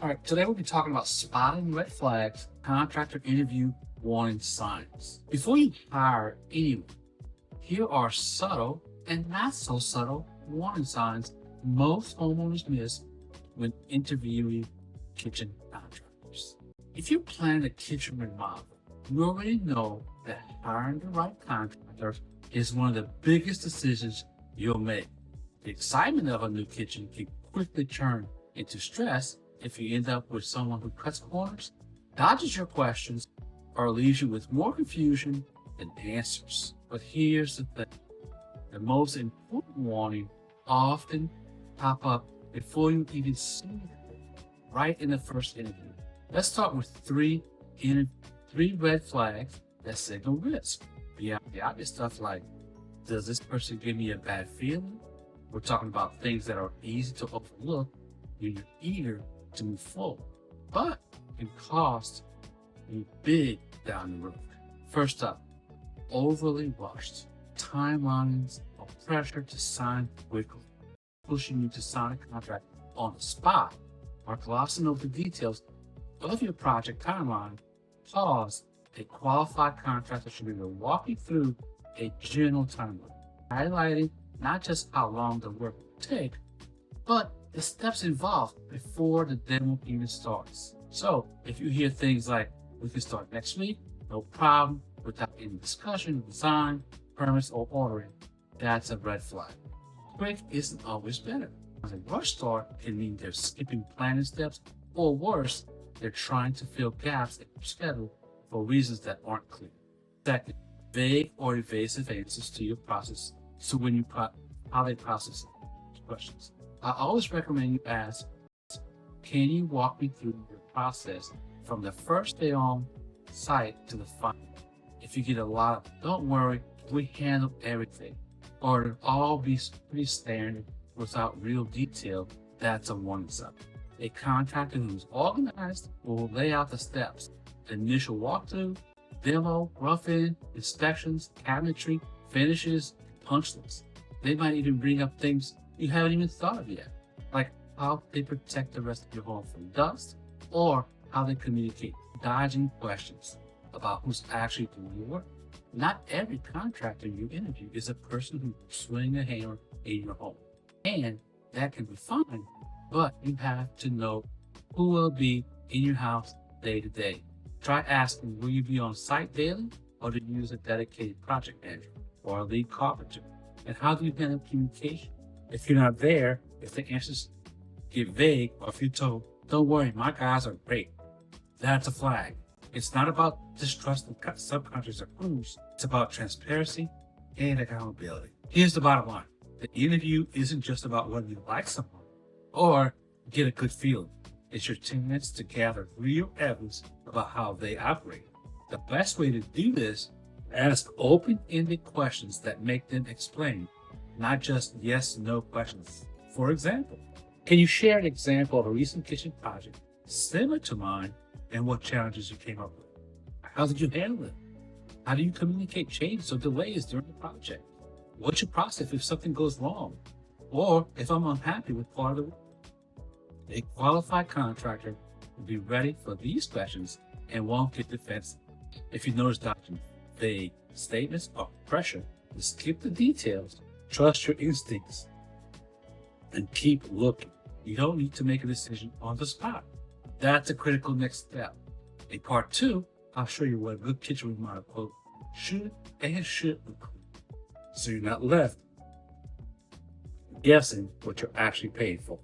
All right, today we'll be talking about spotting red flags, contractor interview warning signs. Before you hire anyone, here are subtle and not so subtle warning signs most homeowners miss when interviewing kitchen contractors. If you're planning a kitchen remodel, you already know that hiring the right contractor is one of the biggest decisions you'll make. The excitement of a new kitchen can quickly turn into stress if you end up with someone who cuts corners, dodges your questions, or leaves you with more confusion than answers. But here's the thing. The most important warning often pop up before you even see it, right in the first interview. Let's start with three red flags that signal risk. Beyond the obvious stuff like, does this person give me a bad feeling? We're talking about things that are easy to overlook when you're eager to move forward, but can cost you big down the road. First up, overly rushed. Timelines or pressure to sign quickly, pushing you to sign a contract on the spot, or glossing over the details of your project timeline. Pause. A qualified contractor should be walk you through a general timeline, highlighting not just how long the work will take, but the steps involved before the demo even starts. So if you hear things like, we can start next week, no problem, without any discussion, design, permits, or ordering, that's a red flag. Quick isn't always better. A rush start can mean they're skipping planning steps, or worse, they're trying to fill gaps in your schedule for reasons that aren't clear. Second, vague or evasive answers to your process. So when you how they process questions. I always recommend you ask, can you walk me through your process from the first day on site to the final? If you get a lot of, don't worry, we handle everything, or it'll all be pretty standard without real detail, that's a warning sign. A contractor who's organized will lay out the steps: initial walkthrough, demo, rough-in, inspections, cabinetry, finishes, punch lists. They might even bring up things you haven't even thought of yet, like how they protect the rest of your home from dust, or how they communicate, dodging questions about who's actually doing your work. Not every contractor you interview is a person who swing a hammer in your home, and that can be fine, but you have to know who will be in your house day to day. Try asking, will you be on site daily, or do you use a dedicated project manager or a lead carpenter? And how do you handle communication? If you're not there, if the answers get vague, or if you're told, don't worry, my guys are great, that's a flag. It's not about distrusting subcontractors or crews. It's about transparency and accountability. Here's the bottom line. The interview isn't just about whether you like someone or get a good feeling. It's your chance to gather real evidence about how they operate. The best way to do this, ask open-ended questions that make them explain, not just yes/no questions. For example, can you share an example of a recent kitchen project similar to mine and what challenges you came up with? How did you handle it? How do you communicate changes or delays during the project? What's your process if something goes wrong, or if I'm unhappy with part of the work? A qualified contractor will be ready for these questions and won't get defensive. If you notice vague statements or pressure, skip the details, trust your instincts, and keep looking. You don't need to make a decision on the spot. That's a critical next step. In part 2, I'll show you what a good kitchen remodel quote should include, so you're not left guessing what you're actually paying for.